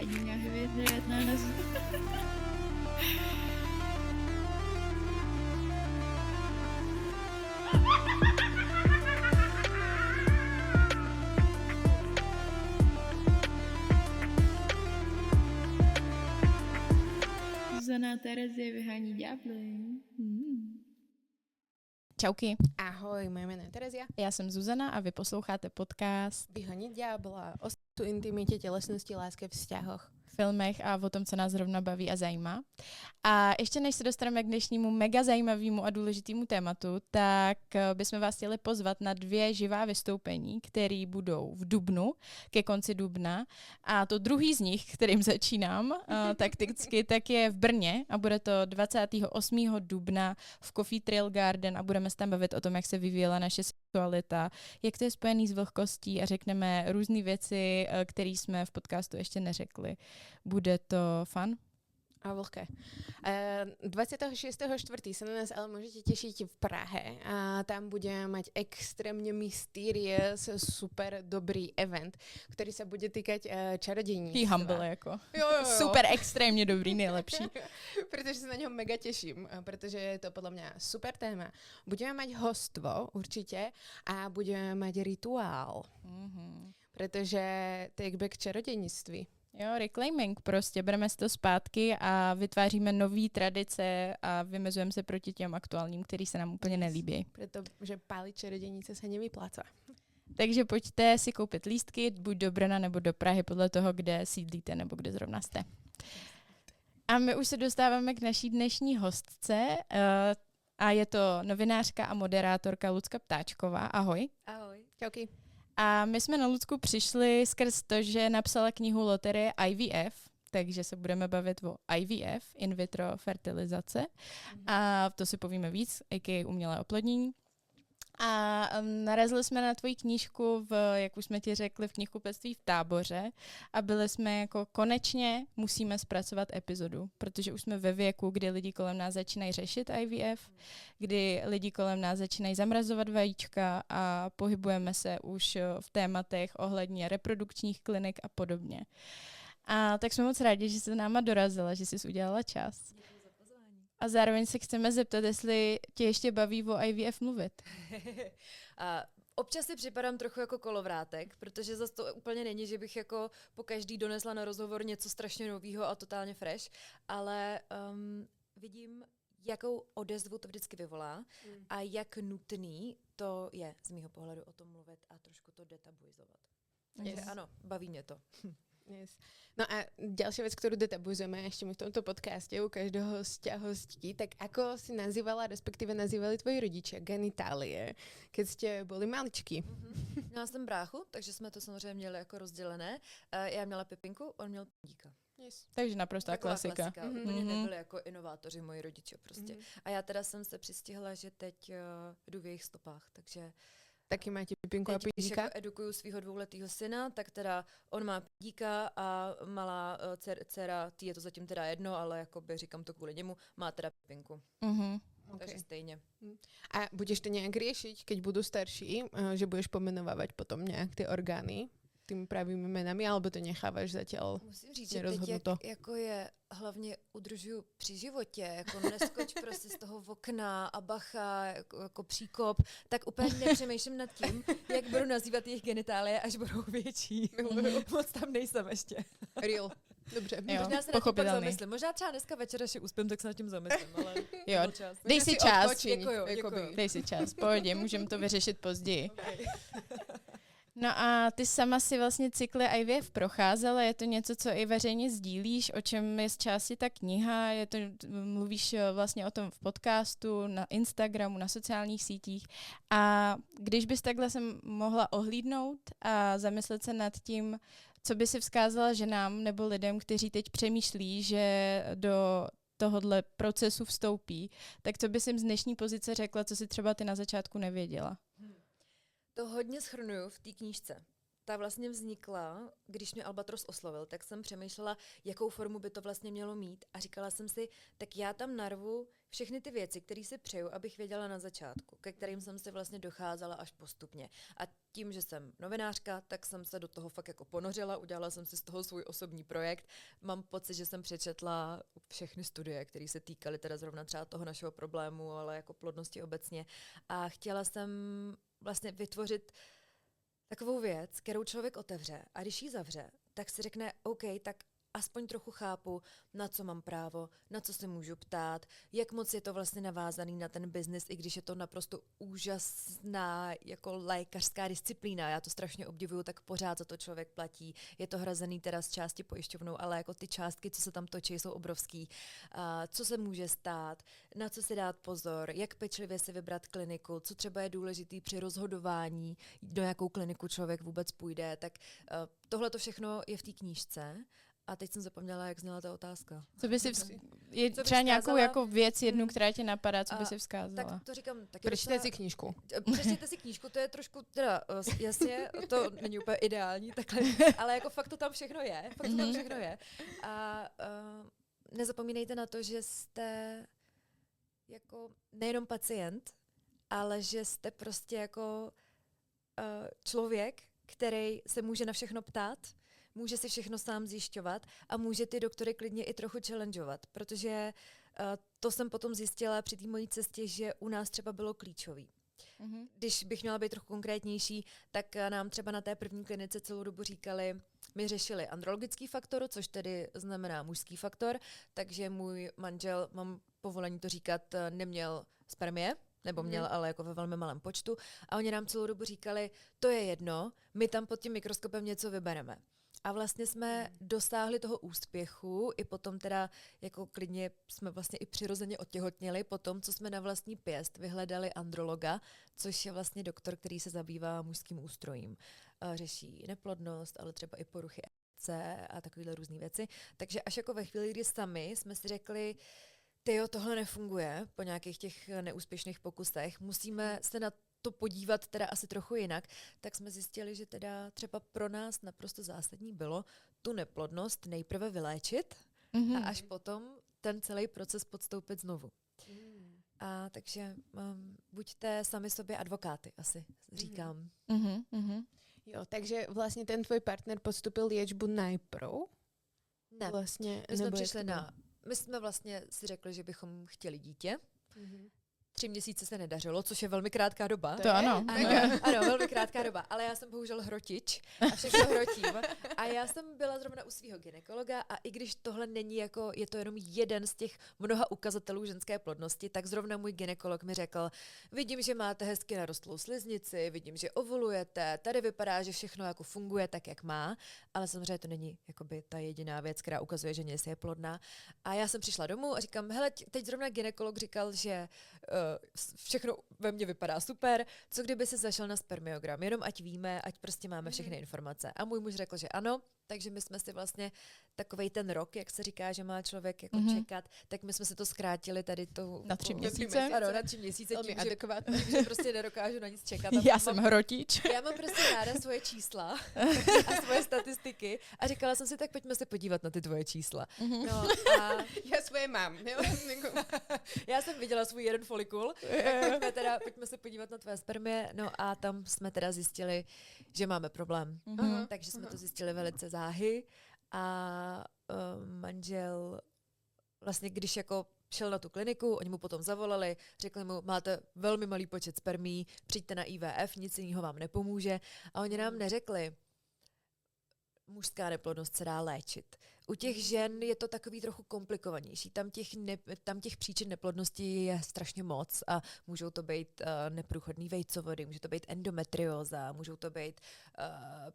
Hladina hvězd na nos. Zuzana Terezie vyhání ďábly. Čauky, Ahoj, moje jméno je Terezia. já jsem Zuzana a vy posloucháte podcast Vyhonit ďábla o intimitě, tělesnosti, láske, vzťahoch. filmech a o tom, co nás zrovna baví a zajímá. A ještě než se dostaneme k dnešnímu mega zajímavému a důležitému tématu, tak bychom vás chtěli pozvat na 2 živá vystoupení, které budou v dubnu, ke konci dubna. A to druhý z nich, kterým začínám takticky, tak je v Brně a bude to 28. dubna v Coffee Trail Garden a budeme se tam bavit o tom, jak se vyvíjela naše sexualita, jak to je spojený s vlhkostí a řekneme různé věci, které jsme v podcastu ještě neřekli. Bude to fun? A vlhké. 26.4. se na nás ale můžete těšit v Prahe a tam budeme mať extrémně mysterious, super dobrý event, který se bude týkať čarodějnictva. He humble jako. Jo. Super extrémně dobrý, nejlepší. Protože se na něho mega těším, protože je to podle mě super téma. Budeme mať hostvo určitě a budeme mať rituál, protože take back čarodějnictví. Jo, reclaiming prostě, bereme si to zpátky a vytváříme nové tradice a vymezujeme se proti těm aktuálním, který se nám úplně nelíbí. Protože pálit čarodějnice se nevypláca. Takže pojďte si koupit lístky, buď do Brna nebo do Prahy, podle toho, kde sídlíte nebo kde zrovna jste. A my už se dostáváme k naší dnešní hostce a je to novinářka a moderátorka Lucka Ptáčková. Ahoj. Ahoj. Čauky. A my jsme na Lucku přišli skrz to, že napsala knihu Loterie IVF, takže se budeme bavit o IVF, in vitro fertilizace. A to si povíme víc, a.k.a. umělé oplodnění. A narazili jsme na tvoji knížku, jak už jsme ti řekli, v knihkupectví v Táboře a byli jsme jako konečně musíme zpracovat epizodu, protože už jsme ve věku, kdy lidi kolem nás začínají řešit IVF, kdy lidi kolem nás začínají zamrazovat vajíčka a pohybujeme se už v tématech ohledně reprodukčních klinik a podobně. A tak jsme moc rádi, že jsi za náma dorazila, že jsi udělala čas. A zároveň se chceme zeptat, jestli tě ještě baví o IVF mluvit. A občas si připadám trochu jako kolovrátek, protože zase to úplně není, že bych jako po každý donesla na rozhovor něco strašně nového a totálně fresh, ale vidím, jakou odezvu to vždycky vyvolá a jak nutný to je z mýho pohledu o tom mluvit a trošku to detabuizovat. Takže ano, baví mě to. Yes. No a ďalšia vec, ktorú detabuizujeme ešte my v tomto podcaste u každého hostia hostí, tak ako si nazývala, respektíve nazývali tvoji rodičia genitálie, keď ste boli maličky? Měla jsem bráchu, takže jsme to samozřejmě měli jako rozdělené. Já měla Pipinku, on měl Pindíka. Yes. Takže naprostá klasika. Úplně nebyli jako inovátoři moji rodiče prostě. A já teda jsem se přistihla, že teď jdu v jejich stopách, takže Taky máte Pipinku a teď, když Pindíka? jako edukuju svého 2letého syna, tak teda on má Pindíka a malá dcera, tý je to zatím teda jedno, ale jakoby říkám to kvůli němu, má teda Pipinku. Takže stejně. A budeš to nějak riešiť, keď budú starší, že budeš pomenovávať potom nějak ty orgány tými pravými menami, alebo to nechávaš zatiaľ? Musím říct, že teď nerozhodnuto? jako je hlavně udržuju při životě, jako neskoč prostě z toho okna a bacha, jako příkop, tak úplně nepřemýšlím nad tím, jak budu nazývat jejich genitálie, až budou větší. Moc tam nejsem ještě. Real. Dobře. Jo, Možná se nad tím pak pochopitelný. zamyslím. Možná třeba dneska večer, až si uspím, tak se nad tím zamyslím, ale Jo, nebyl čas. dej si čas. odpočiň, Děkuju. jakoby. Dej si čas, pohodě, můžeme to vyřešit později. No a ty sama si vlastně cykly IVF procházela, je to něco, co i veřejně sdílíš, o čem je z části ta kniha, mluvíš vlastně o tom v podcastu, na Instagramu, na sociálních sítích a když bys takhle se mohla ohlídnout a zamyslet se nad tím, co by si vzkázala ženám nebo lidem, kteří teď přemýšlí, že do tohodle procesu vstoupí, tak co bys jim z dnešní pozice řekla, co si třeba ty na začátku nevěděla? To hodně shrnuju v té knížce. ta vlastně vznikla, když mě Albatros oslovil, tak jsem přemýšlela, jakou formu by to vlastně mělo mít a říkala jsem si, tak já tam narvu všechny ty věci, které si přeju, abych věděla na začátku, ke kterým jsem si vlastně docházela až postupně. A tím, že jsem novinářka, tak jsem se do toho fakt jako ponořila, udělala jsem si z toho svůj osobní projekt. Mám pocit, že jsem přečetla všechny studie, které se týkaly teda zrovna třeba toho našeho problému, ale jako plodnosti obecně. A chtěla jsem vlastně vytvořit takovou věc, kterou člověk otevře a když ji zavře, tak si řekne, OK, tak aspoň trochu chápu, na co mám právo, na co se můžu ptát, jak moc je to vlastně navázaný na ten biznis, i když je to naprosto úžasná jako lékařská disciplína. Já to strašně obdivuju, tak pořád za to člověk platí. Je to hrazený teda z části pojišťovnou, ale jako ty částky, co se tam točí, jsou obrovský. Co se může stát, na co si dát pozor, jak pečlivě si vybrat kliniku, co třeba je důležitý při rozhodování, do jakou kliniku člověk vůbec půjde, tak tohle to všechno je v té knížce. A teď jsem zapomněla, jak zněla ta otázka. Co by si je Co bych třeba nějakou vzkázala? jako věc jednu, která tě napadá, co by si vzkázala? Tak to říkám taky. Přečtěte si knížku. Přečtěte si knížku, to je trošku, teda jasně, to není úplně ideální, takhle, ale jako fakt to tam všechno je. Fakt to tam všechno je. A nezapomínejte na to, že jste jako nejenom pacient, ale že jste prostě jako člověk, který se může na všechno ptát, může si všechno sám zjišťovat a může ty doktory klidně i trochu challengeovat, protože to jsem potom zjistila při té mojí cestě, že u nás třeba bylo klíčový. Když bych měla být trochu konkrétnější, tak nám třeba na té první klinice celou dobu říkali, my řešili andrologický faktor, což tedy znamená mužský faktor, takže můj manžel, mám povolení to říkat, neměl spermie, nebo měl, ale jako ve velmi malém počtu. A oni nám celou dobu říkali, to je jedno, my tam pod tím mikroskopem něco vybereme. A vlastně jsme dosáhli toho úspěchu, i potom teda jako klidně jsme vlastně i přirozeně otěhotněli po tom, co jsme na vlastní pěst vyhledali androloga, což je vlastně doktor, který se zabývá mužským ústrojím. Řeší neplodnost, ale třeba i poruchy C a takovéhle různé věci. Takže až jako ve chvíli, kdy sami jsme si řekli, tyjo, tohle nefunguje po nějakých těch neúspěšných pokusech, musíme se na to podívat teda asi trochu jinak, tak jsme zjistili, že teda třeba pro nás naprosto zásadní bylo tu neplodnost nejprve vyléčit a až potom ten celý proces podstoupit znovu. A takže buďte sami sobě advokáty, asi říkám. Jo, takže vlastně ten tvůj partner podstupil liečbu najprv? Ne, Vlastně, my jsme přišli my jsme vlastně si řekli, že bychom chtěli dítě. 3 měsíce se nedařilo, což je velmi krátká doba. To ano. Ano, velmi krátká doba, ale já jsem bohužel hrotič a všechno hrotím. A já jsem byla zrovna u svého gynekologa a i když tohle není jako, je to jenom jeden z těch mnoha ukazatelů ženské plodnosti, tak zrovna můj gynekolog mi řekl, vidím, že máte hezky narostlou sliznici, vidím, že ovulujete, tady vypadá, že všechno jako funguje tak, jak má, ale samozřejmě to není jakoby ta jediná věc, která ukazuje, že jestli je plodná. A já jsem přišla domů a říkám, hele, teď zrovna gynekolog říkal, že všechno ve mně vypadá super, co kdyby se zašel na spermiogram, jenom ať víme, ať prostě máme všechny informace. A můj muž řekl, že ano, takže my jsme si vlastně takovej ten rok, jak se říká, že má člověk jako čekat, tak my jsme si to zkrátili tady to Na 3 měsíce. Ano, na 3 měsíce, tím, že prostě nedokážu na nic čekat. Já jsem hrotič. Já mám prostě ráda svoje čísla a svoje statistiky a říkala jsem si, tak pojďme se podívat na ty tvoje čísla. No a Já svoje mám. já jsem viděla svůj jeden folikul, tak pojďme se podívat na tvoje spermie, no a tam jsme teda zjistili, že máme problém. Takže jsme to zjistili velice záhy a manžel vlastně, když jako šel na tu kliniku, oni mu potom zavolali, řekli mu, máte velmi malý počet spermí, přijďte na IVF, nic jiného vám nepomůže. A oni nám neřekli, mužská neplodnost se dá léčit. U těch žen je to takový trochu komplikovanější. Tam těch příčin neplodnosti je strašně moc a můžou to být neprůchodný vejcovody, může to být endometrióza, můžou to být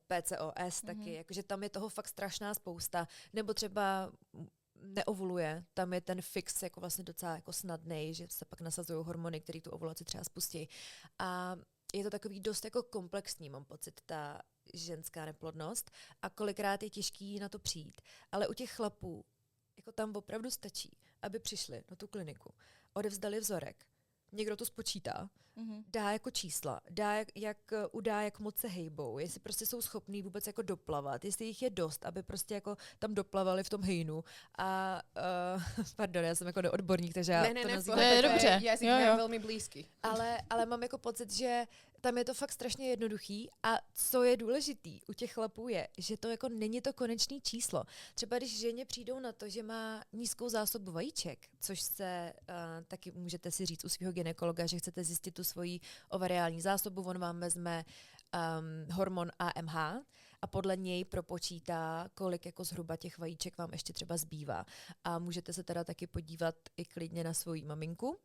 PCOS taky, jakože tam je toho fakt strašná spousta. Nebo třeba neovuluje, tam je ten fix jako vlastně docela jako snadnej, že se pak nasazují hormony, které tu ovulaci třeba spustí. A je to takový dost jako komplexní, mám pocit, ta ženská neplodnost a kolikrát je těžký na to přijít. Ale u těch chlapů, jako tam opravdu stačí, aby přišli na tu kliniku, odevzdali vzorek, někdo to spočítá, Mhm. dá jako čísla, udá, jak moc se hejbou, jestli prostě jsou schopní vůbec jako doplavat, jestli jich je dost, aby prostě jako tam doplavali v tom hejnu. A pardon, já jsem jako neodborník, takže já to nazývám. to je dobře. Jazyk Jo, je jo. velmi blízký. Ale mám jako pocit, že tam je to fakt strašně jednoduchý a co je důležitý u těch chlapů je, že to jako není to konečné číslo. Třeba když ženě přijdou na to, že má nízkou zásobu vajíček, což se taky můžete si říct u svého gynekologa, že chcete zjistit tu svoji ovariální zásobu, on vám vezme hormon AMH a podle něj propočítá, kolik jako zhruba těch vajíček vám ještě třeba zbývá. A můžete se teda taky podívat i klidně na svoji maminku.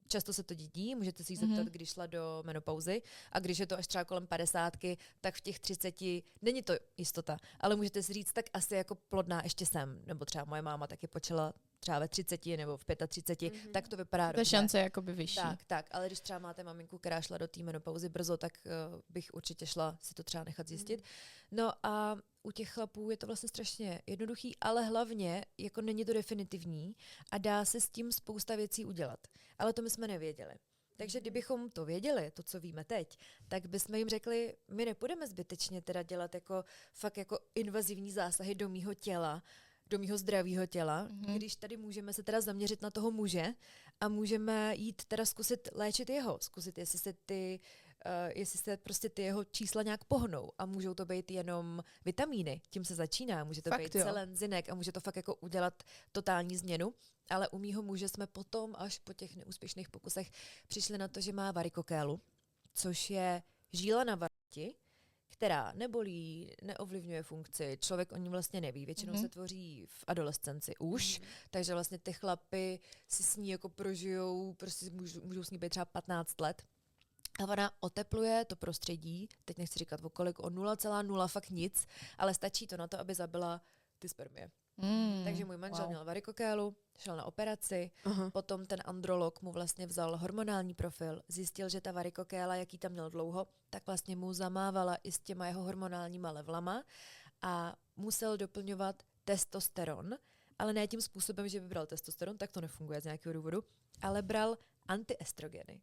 Často se to dědí, můžete si jí zeptat, když šla do menopauzy a když je to až třeba kolem 50, tak v těch 30, není to jistota, ale můžete si říct, tak asi jako plodná ještě jsem, nebo třeba moje máma taky počala třeba ve 30 nebo v 35, tak to vypadá Ta dobře. šance je jakoby vyšší. Tak, ale když třeba máte maminku, která šla do té menopauzy brzo, tak bych určitě šla si to třeba nechat zjistit. No a u těch chlapů je to vlastně strašně jednoduchý, ale hlavně jako není to definitivní a dá se s tím spousta věcí udělat. Ale to my jsme nevěděli. Takže kdybychom to věděli, to, co víme teď, tak bychom jim řekli, my nepůjdeme zbytečně teda dělat jako fakt jako invazivní zásahy do mýho těla, do mýho zdravého těla, když tady můžeme se teda zaměřit na toho muže a můžeme jít teda zkusit léčit jeho, zkusit, jestli se prostě ty jeho čísla nějak pohnou a můžou to být jenom vitamíny, tím se začíná, může to Fakt, být jo. selenzinek a může to fakt jako udělat totální změnu, ale u mýho muže jsme potom až po těch neúspěšných pokusech přišli na to, že má varikokélu, což je žíla na varti, která nebolí, neovlivňuje funkci, člověk o ní vlastně neví, většinou se tvoří v adolescenci už, takže vlastně ty chlapy si s ní jako prožijou, prostě můžou s ní být třeba 15 let. A ona otepluje to prostředí, teď nechci říkat o kolik, o 0,0 fakt nic, ale stačí to na to, aby zabila ty spermie. Takže můj manžel měl varikokélu, šel na operaci, potom ten androlog mu vlastně vzal hormonální profil, zjistil, že ta varikokéla, jaký tam měl dlouho, tak vlastně mu zamávala i s těma jeho hormonálníma levlama a musel doplňovat testosteron, ale ne tím způsobem, že by bral testosteron, tak to nefunguje z nějakého důvodu, ale bral antiestrogeny.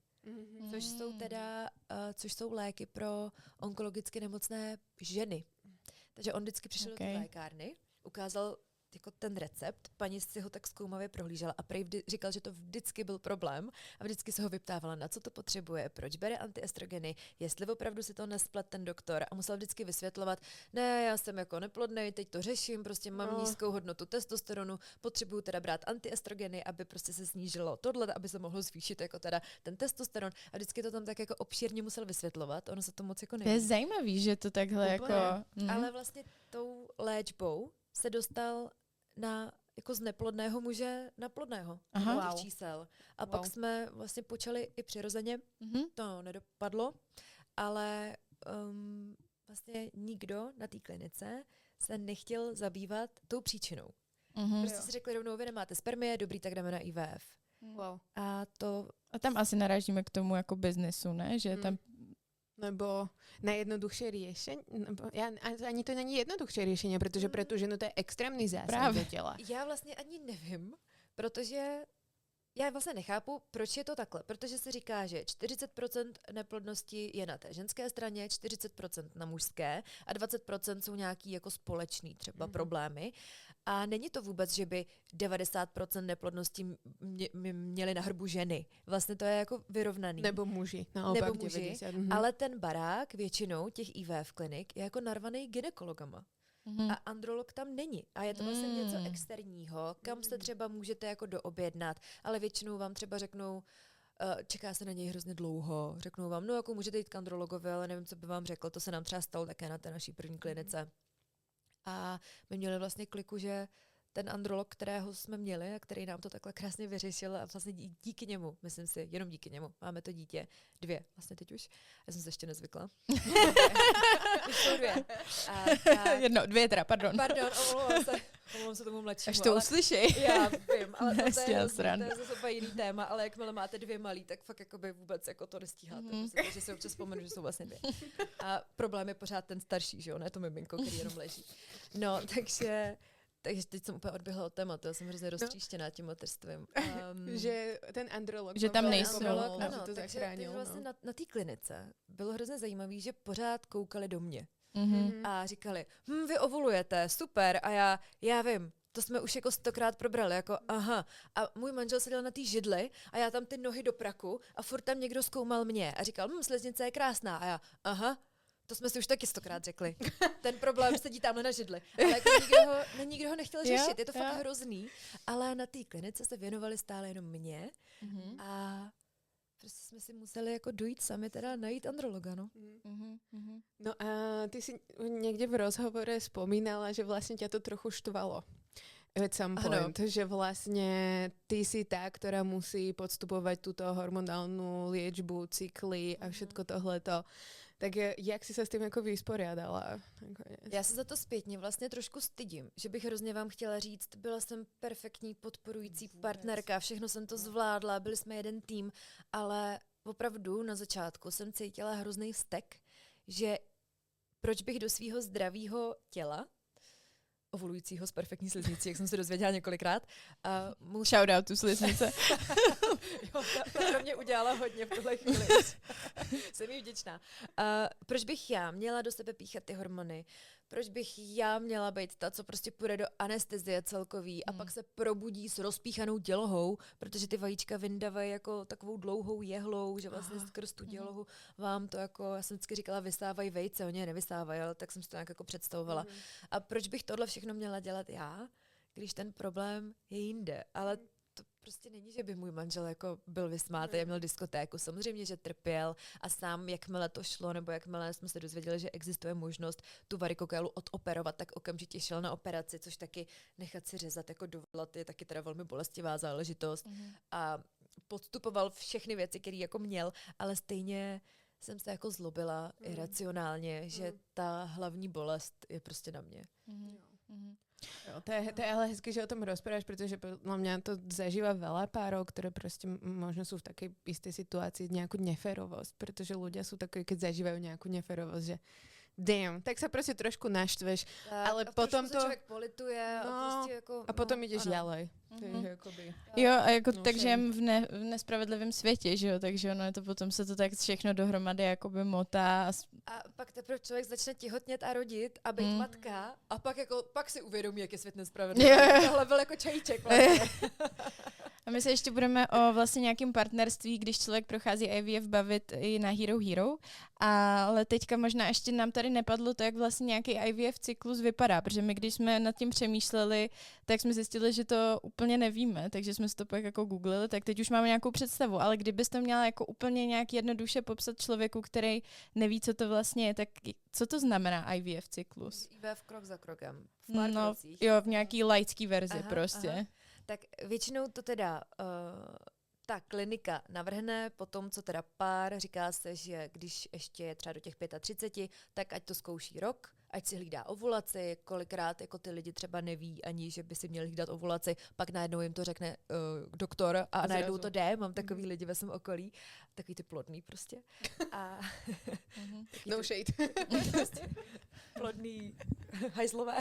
Což jsou léky pro onkologicky nemocné ženy. Takže on vždycky přišel do té lékárny, ukázal jako ten recept, paní si ho tak zkoumavě prohlížela a prej říkal, že to vždycky byl problém a vždycky se ho vyptávala, na co to potřebuje, proč bere antiestrogeny, jestli opravdu si to nesplet ten doktor a musel vždycky vysvětlovat, ne, já jsem jako neplodnej, teď to řeším, prostě mám nízkou hodnotu testosteronu, potřebuju teda brát antiestrogeny, aby prostě se snížilo tohle, aby se mohlo zvýšit jako teda ten testosteron a vždycky to tam tak jako obšírně musel vysvětlovat, ono se to moc jako neví. To je zajímavý, že to takhle Úplně. jako... Ale vlastně tou léčbou se dostal jako z neplodného muže na plodného. Těch čísel. A pak jsme vlastně počali i přirozeně. To nedopadlo, ale vlastně nikdo na té klinice se nechtěl zabývat tou příčinou. Prostě si řekli rovnou, vy nemáte spermie, dobrý, tak jdeme na IVF. Wow. A tam asi narážíme k tomu jako biznesu, ne? Že tam Nebo najjednoduchšie riešenie? Ani to není jednoduchšie riešenie, pretože pre tú ženu to je extrémny zásah do těla. Já vlastně ani nevím, protože já vlastně nechápu, proč je to takhle. Protože se říká, že 40% neplodnosti je na té ženské straně, 40% na mužské a 20% jsou nějaký jako společný třeba problémy. A není to vůbec, že by 90% neplodnosti měly na hrbu ženy. Vlastně to je jako vyrovnaný. Nebo muži. Naopak Nebo muži, 90. ale ten barák většinou těch IVF klinik je jako narvaný gynekologama. A androlog tam není. A je to vlastně něco externího, kam se třeba můžete jako doobjednat, ale většinou vám třeba řeknou, čeká se na něj hrozně dlouho, řeknou vám, no jako můžete jít k andrologovi, ale nevím, co by vám řekl, to se nám třeba stalo také na té naší první klinice. A my měli vlastně kliku, že ten androlog, kterého jsme měli a který nám to takhle krásně vyřešil a vlastně díky němu, myslím si, jenom díky němu, máme to dítě, 2, vlastně teď už, já jsem se ještě nezvykla. Už jsou 2. Jedno, 2 teda, pardon. Pardon, omlouvám se tomu mladšímu. Až to uslyší. Já vím, ale to je Sranda. zase jiný téma, ale jakmile máte 2 malí, tak fakt jakoby vůbec jako to nestíháte. Takže si občas vzpomenu, že jsou vlastně 2. A problém je pořád ten starší, že jo, ne to miminko, který jenom leží. No, takže Takže teď jsem úplně odběhla od tématu, já jsem hrozně roztříštěná tím mateřstvím. Že ten androlog Že vám tam velmi nejsou. pomohl, že Ano, to takže zachránil. vlastně No. na té klinice bylo hrozně zajímavé, že pořád koukali do mě. Mhm. A říkali, vy ovulujete, super. A já vím, to jsme už jako 100krát probrali, jako aha. A můj manžel seděl na té židli a já tam ty nohy do praku a furt tam někdo zkoumal mě a říkal, sleznice je krásná. A já, aha, to jsme si už taky 100krát řekli. Ten problém sedí tamhle na židli. Ale jako nikdo ho nechtěl řešit, je to fakt hrozný. Ale na té klinice se věnovali stále jenom mě a prostě jsme si museli jako dojít sami teda najít androloga, no. No a ty si někde v rozhovore spomínala, že vlastně ťa to trochu štvalo. At some point, že vlastne ty si tá, ktorá musí podstupovať túto hormonálnu liečbu, cykly a všetko tohleto. Tak jak si sa s tým jako vysporiadala? Já se za to zpětně vlastně trošku stydím, že bych hrozně vám chtěla říct, byla jsem perfektní podporující partnerka, všechno jsem to zvládla, byli jsme jeden tým, ale opravdu na začátku jsem cítila hrozný vztek, že proč bych do svého zdravého těla, ovulujícího s perfektní sliznicí, jak jsem se dozvěděla několikrát. Shout out tu sliznice. Jo, ta pro mě udělala hodně v tuhle chvíli. Jsem jí vděčná. Proč bych já měla do sebe píchat ty hormony? Proč bych já měla být ta, co prostě půjde do anestezie celkový a pak se probudí s rozpíchanou dělohou, protože ty vajíčka vyndávají jako takovou dlouhou jehlou, že vlastně skrz tu dělohu vám to jako, já jsem vždycky říkala, vysávají vejce, oni je nevysávají, ale tak jsem si to nějak jako představovala. A proč bych tohle všechno měla dělat já, když ten problém je jinde? Ale to prostě není, že by můj manžel jako byl vysmátý a měl diskotéku. Samozřejmě, že trpěl a sám, jakmile to šlo, nebo jakmile jsme se dozvěděli, že existuje možnost tu varikokélu odoperovat, tak okamžitě šel na operaci, což taky nechat si řezat jako dovolat je taky teda velmi bolestivá záležitost. A podstupoval všechny věci, které jako měl, ale stejně jsem se jako zlobila iracionálně, že ta hlavní bolest je prostě na mě. Jo, to je ale hezky, že o tom rozprávaš, pretože podľa mňa to zažíva veľa párov, ktoré proste možno sú v takej istej situácii nejakú neférovosť, pretože ľudia sú takí, keď zažívajú nejakú neférovosť, že damn, tak sa proste trošku naštveš, ale potom to... člověk polituje a prostě jako... A potom ideš ano. ďalej. Takže jakoby... Jo, a jako No, tak žijeme v nespravedlivém světě, že jo, takže ono je to potom se to tak všechno dohromady jakoby motá. A pak teprve člověk začne těhotnět a rodit a být matka a pak si uvědomí, jak je svět nespravedlivý. Tohle byl jako čajíček vlastně. A my se ještě budeme o vlastně nějakém partnerství, když člověk prochází IVF, bavit i na Hero Hero, ale teďka možná ještě nám tady nepadlo to, jak vlastně nějaký IVF cyklus vypadá, protože my když jsme nad tím přemýšleli, tak jsme zjistili, že to úplně nevíme, takže jsme si to pak jako googlili, tak teď už máme nějakou představu, ale kdybys to měla jako úplně nějak jednoduše popsat člověku, který neví, co to vlastně je, tak co to znamená IVF cyklus? IVF krok za krokem. V pár krocích. Jo, v nějaký laický verzi prostě. Aha. Tak většinou to teda ta klinika navrhne, potom co teda pár, říká se, že když ještě je třeba do těch 35, tak ať to zkouší rok, ať si hlídá ovulaci, kolikrát jako ty lidi třeba neví ani, že by si měli hlídat ovulaci, pak najednou jim to řekne doktor a najednou to jde, mám takový lidi ve svém okolí, takový ty plodný prostě. A No shade. prostě plodný hajzlové.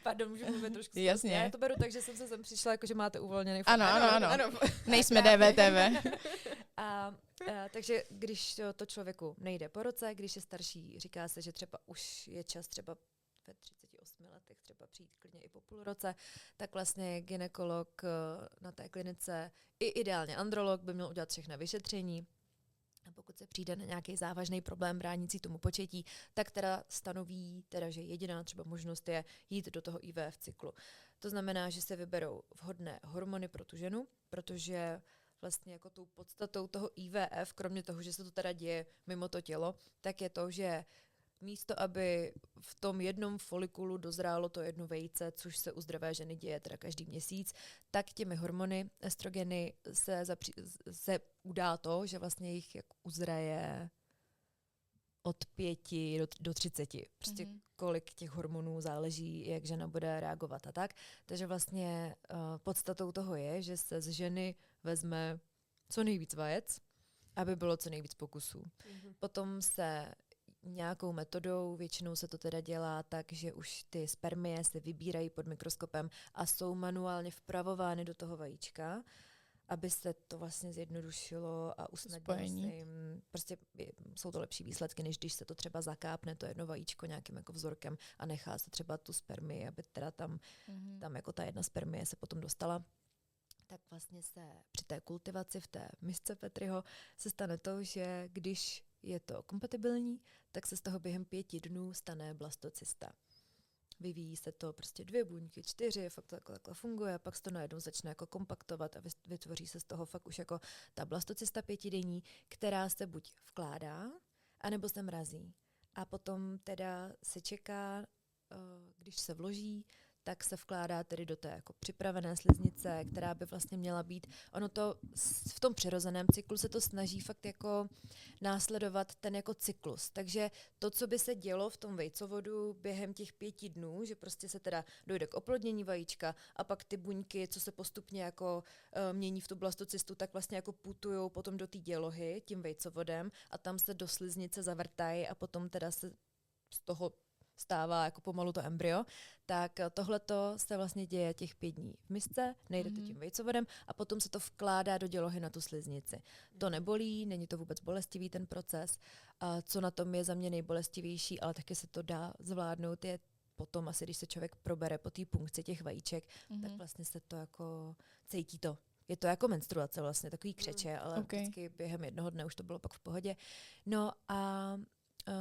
Pardon, můžu mluvit trošku. Jasně. Já to beru tak, že jsem se sem přišla, jako že máte uvolněný Ano. Nejsme DVTV. Takže když to člověku nejde po roce, když je starší, říká se, že třeba už je čas třeba ve 38 letech třeba přijít klidně i po půl roce, tak vlastně gynekolog na té klinice i ideálně androlog by měl udělat všechna vyšetření. A pokud se přijde na nějaký závažný problém bránící tomu početí, tak teda stanoví, teda, že jediná třeba možnost je jít do toho IVF cyklu. To znamená, že se vyberou vhodné hormony pro tu ženu, protože vlastně jako tou podstatou toho IVF, kromě toho, že se to teda děje mimo to tělo, tak je to, že místo, aby v tom jednom folikulu dozrálo to jedno vejce, což se u zdravé ženy děje teda každý měsíc, tak těmi hormony, estrogeny se udá to, že vlastně jich jak uzraje od 5 do 30. Prostě kolik těch hormonů záleží, jak žena bude reagovat a tak. Takže vlastně podstatou toho je, že se z ženy vezme co nejvíc vajec, aby bylo co nejvíc pokusů. Potom se nějakou metodou, většinou se to teda dělá tak, že už ty spermie se vybírají pod mikroskopem a jsou manuálně vpravovány do toho vajíčka, aby se to vlastně zjednodušilo a usnadnilo se jim. Prostě jsou to lepší výsledky, než když se to třeba zakápne to jedno vajíčko nějakým jako vzorkem a nechá se třeba tu spermii, aby teda tam jako ta jedna spermie se potom dostala. Tak vlastně se při té kultivaci v té misce Petriho se stane to, že když je to kompatibilní, tak se z toho během 5 dnů stane blastocysta. Vyvíjí se to prostě 2 buňky, 4, fakt to takhle funguje, a pak se to najednou začne jako kompaktovat a vytvoří se z toho fakt už jako ta blastocysta 5denní, která se buď vkládá, anebo se mrazí. A potom teda se čeká, když se vloží, tak se vkládá tedy do té jako připravené sliznice, která by vlastně měla být, ono to v tom přirozeném cyklu se to snaží fakt jako následovat ten jako cyklus. Takže to, co by se dělo v tom vejcovodu během těch 5 dnů, že prostě se teda dojde k oplodnění vajíčka a pak ty buňky, co se postupně jako mění v tu blastocystu, tak vlastně jako putujou potom do té dělohy tím vejcovodem a tam se do sliznice zavrtají a potom teda se z toho stává jako pomalu to embryo, tak tohleto se vlastně děje těch 5 dní v misce, nejde to tím vejcovodem a potom se to vkládá do dělohy na tu sliznici. To nebolí, není to vůbec bolestivý ten proces. A co na tom je za mě nejbolestivější, ale taky se to dá zvládnout, je potom asi, když se člověk probere po té punkci těch vajíček, tak vlastně se to jako cítí to. Je to jako menstruace vlastně, takový křeče, ale vždycky během jednoho dne už to bylo pak v pohodě. No a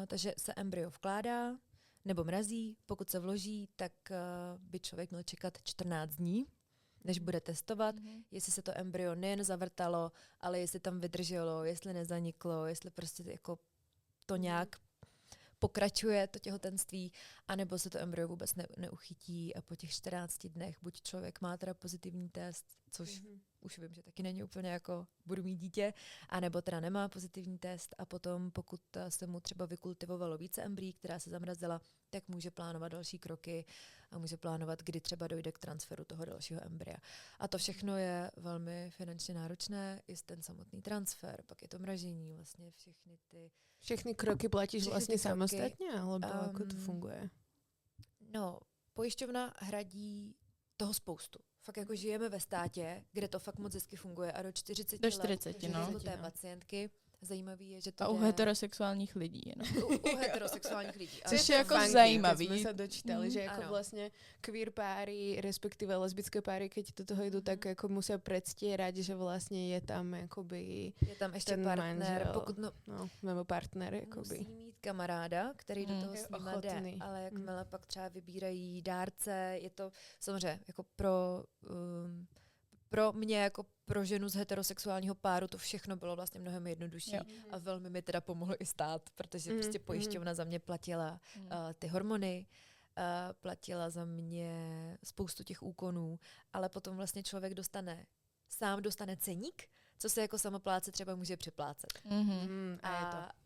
takže se embryo vkládá, nebo mrazí, pokud se vloží, tak by člověk měl čekat 14 dní, než bude testovat, jestli se to embryo nejen zavrtalo, ale jestli tam vydrželo, jestli nezaniklo, jestli prostě jako to nějak pokračuje, to těhotenství, anebo se to embryo vůbec neuchytí a po těch 14 dnech buď člověk má teda pozitivní test, což už vím, že taky není úplně jako budu mít dítě, anebo teda nemá pozitivní test a potom, pokud se mu třeba vykultivovalo více embryí, která se zamrazila, tak může plánovat další kroky a může plánovat, kdy třeba dojde k transferu toho dalšího embrya. A to všechno je velmi finančně náročné, i ten samotný transfer, pak je to mražení, vlastně Všechny kroky platíš vlastně kroky, samostatně, alebo jako to funguje? No, pojišťovna hradí toho spoustu. Fakt jako žijeme ve státě, kde to fakt moc hezky funguje a do 40 Do 40, let no. té pacientky. Zajímavý je, že to A u heterosexuálních lidí jenom. U heterosexuálních lidí. Což je jako funky, zajímavý. Keď sme sa dočítali, že jako Áno. vlastne queer páry, respektíve lesbické páry, keď do toho idú, tak jako musia predstierať, že vlastne je tam jakoby Je tam ještě ten partner, manžel. pokud nebo partner, jakoby. musí mít kamaráda, který do toho Je s nima ochotný. jde, ale jakmile pak třeba vybírají dárce, je to samozřejmě jako pro mě jako pro ženu z heterosexuálního páru to všechno bylo vlastně mnohem jednodušší a velmi mi teda pomohlo i stát, protože prostě pojišťovna za mě platila ty hormony, platila za mě spoustu těch úkonů, ale potom vlastně člověk sám dostane ceník, co se jako samoplátce třeba může připlácet.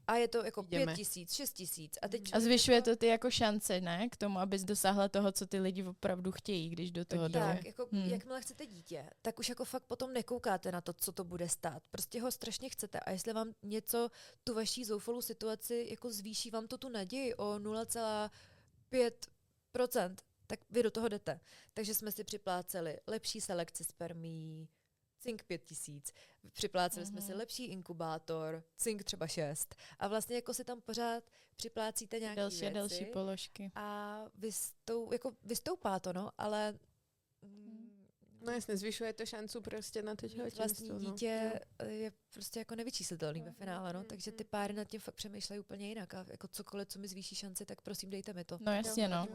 A je to jako 5 000, 6 000. A zvyšuje to ty jako šance, ne? K tomu, abys dosáhla toho, co ty lidi opravdu chtějí, když do toho jdou. Tak, jako jakmile chcete dítě, tak už jako fakt potom nekoukáte na to, co to bude stát. Prostě ho strašně chcete. A jestli vám něco, tu vaší zoufalou situaci, jako zvýší vám to tu naději o 0,5%, tak vy do toho jdete. Takže jsme si připláceli lepší selekci spermií, cink 5 000, připláceli jsme si lepší inkubátor, cink třeba 6 a vlastně jako si tam pořád připlácíte nějaké věci. Další položky. A vystoupá to, no, ale No jasně, zvyšuje to šancu prostě na to těhotenstvo. vlastní dítě je prostě jako nevyčíslitelný ve finále, no, takže ty páry nad tím fakt přemýšlejí úplně jinak a jako cokoliv, co mi zvýší šanci, tak prosím dejte mi to. No jasně, no.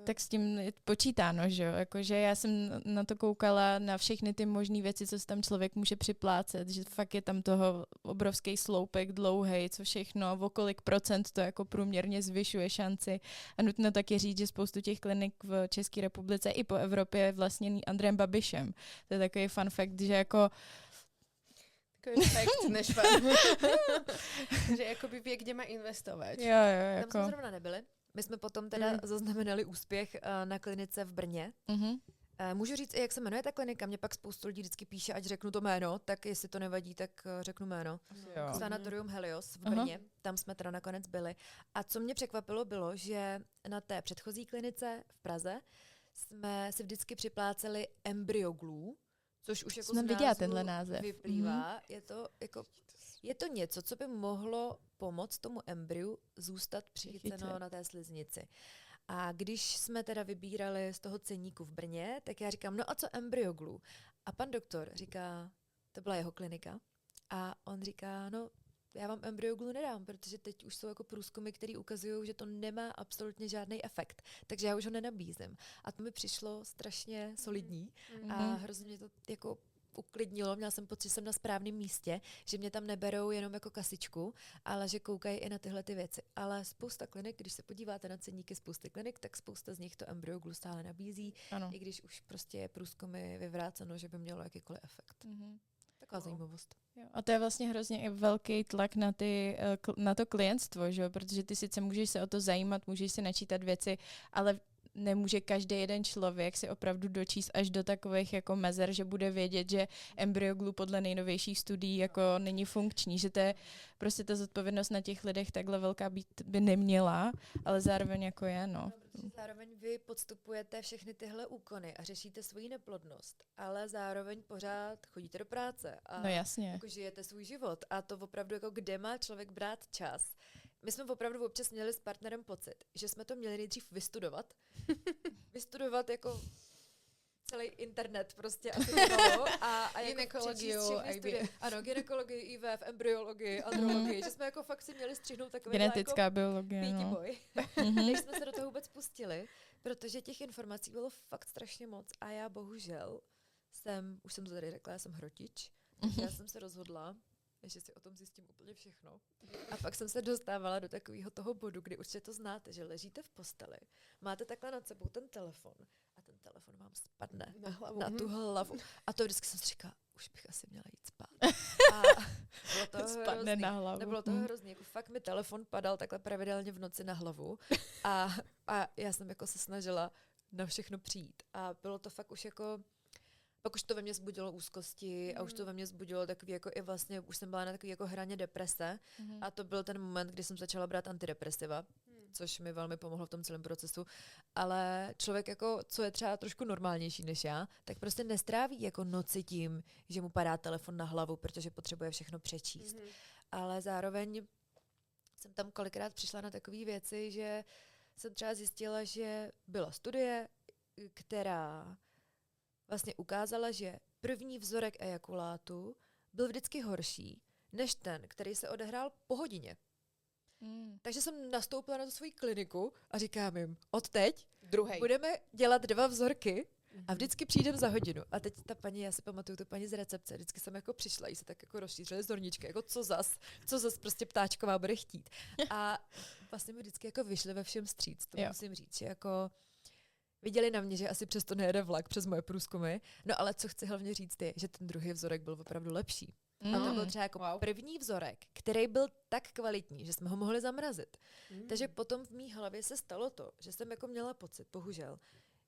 Tak s tím je počítáno, že jo, jakože já jsem na to koukala na všechny ty možné věci, co si tam člověk může připlácet, že fakt je tam toho obrovský sloupek dlouhej, co všechno, o kolik procent to jako průměrně zvyšuje šanci. A nutno taky říct, že spoustu těch klinik v České republice i po Evropě je vlastněný Andrejem Babišem. To je takový fun fact, že jako Takový fact, než fakt. Že jakoby vie, kde má investovat. jo, jako. Tam jsme zrovna nebyli. My jsme potom teda zaznamenali úspěch na klinice v Brně. Můžu říct i, jak se jmenuje ta klinika? Mě pak spoustu lidí vždycky píše, ať řeknu to jméno, tak jestli to nevadí, tak řeknu jméno. Jo. Sanatorium Helios v Brně, tam jsme teda nakonec byli. A co mě překvapilo bylo, že na té předchozí klinice v Praze jsme si vždycky připláceli embryoglue, což už jako Jsem z viděla názvu tenhle název. vyplývá. Je to něco, co by mohlo pomoct tomu embryu zůstat přichyceno Přichytit. na té sliznici. A když jsme teda vybírali z toho ceníku v Brně, tak já říkám, no a co embryoglue? A pan doktor říká, to byla jeho klinika, a on říká, no já vám embryoglue nedám, protože teď už jsou jako průzkumy, které ukazují, že to nemá absolutně žádný efekt, takže já už ho nenabízím. A to mi přišlo strašně solidní a hrozně mě to jako uklidnilo, měla jsem pocit, že jsem na správném místě, že mě tam neberou jenom jako kasičku, ale že koukají i na tyhle ty věci. Ale spousta klinik, když se podíváte na ceníky spousty klinik, tak spousta z nich to embryoglue stále nabízí, Ano. i když už prostě je průzkumy vyvráceno, že by mělo jakýkoliv efekt. Taková zajímavost. Jo, a to je vlastně hrozně i velký tlak na to klientstvo, že jo? Protože ty sice můžeš se o to zajímat, můžeš si načítat věci, ale nemůže každý jeden člověk si opravdu dočíst až do takových jako mezer, že bude vědět, že embryoglue podle nejnovějších studií jako není funkční, že to je prostě ta zodpovědnost na těch lidech takhle velká být by neměla, ale zároveň jako je, no. Protože zároveň vy podstupujete všechny tyhle úkony a řešíte svoji neplodnost, ale zároveň pořád chodíte do práce a No jasně. jako žijete svůj život a to opravdu jako kde má člověk brát čas. My jsme opravdu občas měli s partnerem pocit, že jsme to měli nejdřív vystudovat. Vystudovat jako celý internet prostě asi pomalu a jako Gynekologii, přečíst všechny IVF. studie. Ano, gynekologii, IVF, embryologii, andrologii, že jsme jako fakt si měli střihnout takový Genetická biologie, no. boj, než jsme se do toho vůbec pustili, protože těch informací bylo fakt strašně moc a já bohužel už jsem to tady řekla, já jsem hrotič, takže já jsem se rozhodla, že si o tom zjistím úplně všechno. A pak jsem se dostávala do takového toho bodu, kdy určitě to znáte, že ležíte v posteli, máte takhle nad sebou ten telefon a ten telefon vám spadne Na hlavu. na tu hlavu. A to vždycky jsem si říkala, už bych asi měla jít spát. A bylo to Spadne hrozný. na hlavu. Nebylo to hrozný, jako fakt mi telefon padal takhle pravidelně v noci na hlavu a já jsem jako se snažila na všechno přijít. A bylo to fakt už jako, pak už to ve mně zbudilo úzkosti a už to ve mně zbudilo takový jako i vlastně, už jsem byla na takový jako hraně deprese a to byl ten moment, kdy jsem začala brát antidepresiva, což mi velmi pomohlo v tom celém procesu, ale člověk jako, co je třeba trošku normálnější než já, tak prostě nestráví jako noci tím, že mu padá telefon na hlavu, protože potřebuje všechno přečíst. Ale zároveň jsem tam kolikrát přišla na takové věci, že jsem třeba zjistila, že byla studie, která vlastně ukázala, že první vzorek ejakulátu byl vždycky horší než ten, který se odehrál po hodině. Takže jsem nastoupila na tu svoji kliniku a říkám jim, odteď Druhej. budeme dělat 2 vzorky a vždycky přijdem za hodinu. A teď ta paní, já si pamatuju tu paní z recepce, vždycky jsem jako přišla, jí se tak jako rozšířily zorničky, jako co zas prostě ptáčková bude chtít. A vlastně mi vždycky jako vyšli ve všem vstříc, to musím říct, že jako viděli na mě, že asi přesto nejede vlak přes moje průzkumy, no ale co chci hlavně říct je, že ten druhý vzorek byl opravdu lepší. A to byl třeba jako první vzorek, který byl tak kvalitní, že jsme ho mohli zamrazit. Takže potom v mý hlavě se stalo to, že jsem jako měla pocit, bohužel,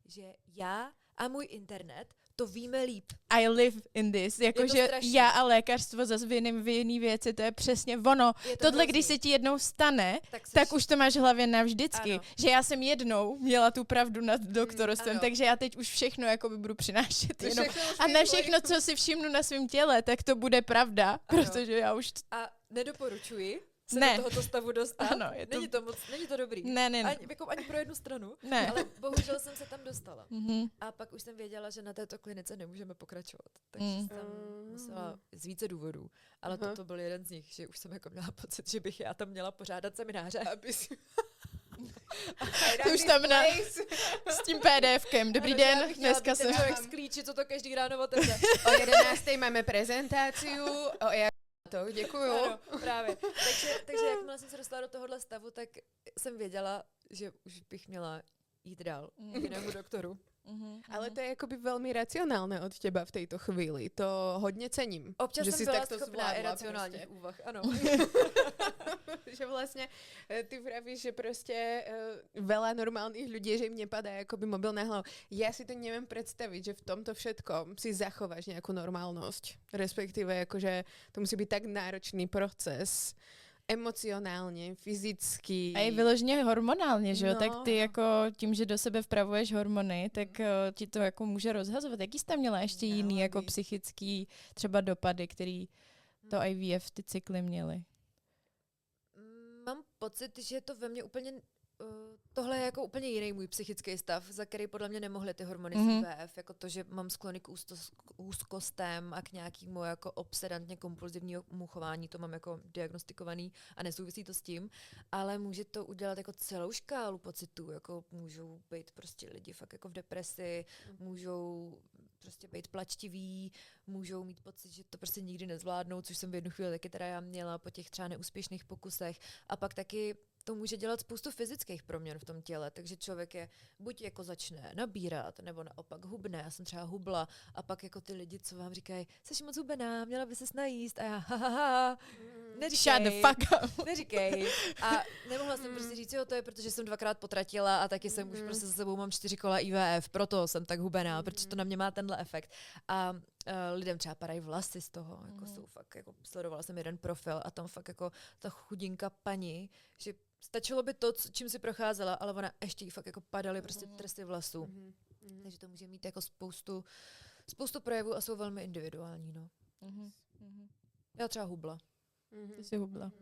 že já a můj internet to víme líp. I live in this. Jakože já a lékařstvo zase v jiný věci, to je přesně ono. Tohle, když se ti jednou stane, tak už to máš v hlavě navždycky. Ano. Že já jsem jednou měla tu pravdu nad doktorstvem, takže já teď už všechno jakoby budu přinášet jenom. A na všechno, co si všimnu na svém těle, tak to bude pravda, protože já už... A nedoporučuji se do tohoto stavu dostat. Ano, není to dobrý. Ne. Ani pro jednu stranu. Ne. Ale bohužel jsem se tam dostala. A pak už jsem věděla, že na této klinice nemůžeme pokračovat. Takže jsem tam musela z více důvodů. Ale toto byl jeden z nich, že už jsem jako měla pocit, že bych já tam měla pořádat semináře. Ty už tam s tím PDFkem. Dobrý den, dneska jsem... Člověk z klíči, co to každý ráno otevře. O 11. máme prezentáciu, to děkuju. Ano, právě. Takže jakmile jsem se dostala do tohohle stavu, tak jsem věděla, že už bych měla jít dál k jinému doktoru. Ale to je jakoby velmi racionálne od teba v tejto chvíli. To hodně cením. Občas že jsem si byla takto schopná zvládla iracionálních prostě. úvah, ano. Že vlastně ty pravíš, že prostě veľa normálnych ľudí, že im nepadá akoby mobil na hlavu. Ja si to neviem predstaviť, že v tomto všetkom si zachováš nejakú normálnosť. Respektíve, akože to musí byť tak náročný proces. Emocionálně, fyzicky. A i vyloženě hormonálně, že jo? No. Tak ty jako tím, že do sebe vpravuješ hormony, tak ti to jako může rozhazovat. Jaký jsi tam měla ještě jiný jako psychický třeba dopady, který to IVF ty cykly měly? Mám pocit, že to ve mně úplně tohle je jako úplně jiný můj psychický stav, za který podle mě nemohly ty hormony z IVF, jako to, že mám sklony k úzkostem a k nějakému jako obsedantně kompulzivnímu chování, to mám jako diagnostikovaný a nesouvisí to s tím, ale může to udělat jako celou škálu pocitů, jako můžou být prostě lidi fakt jako v depresi, můžou prostě být plačtiví, můžou mít pocit, že to prostě nikdy nezvládnou, což jsem v jednu chvíli taky teda já měla po těch třeba neúspěšných pokusech a pak taky to může dělat spoustu fyzických proměn v tom těle, takže člověk je buď jako začne nabírat, nebo naopak hubne. Já jsem třeba hubla a pak jako ty lidi, co vám říkají, jsi moc hubená, měla by ses najíst a já, neříkej. Shut the fuck up. Neříkej. A nemohla jsem prostě říct, jo, to je, protože jsem 2krát potratila a taky jsem už prostě za sebou mám 4 kola IVF, proto jsem tak hubená, protože to na mě má tenhle efekt. A lidem třeba padají vlasy z toho, jako jsou fakt, jako sledovala jsem jeden profil a tam fakt jako ta chudinka paní, že stačilo by to, čím si procházela, ale ona ještě jí fakt jako padaly prostě trsy vlasů. Takže to může mít jako spoustu projevů a jsou velmi individuální, no. Já třeba hubla. Ty jsi hubla.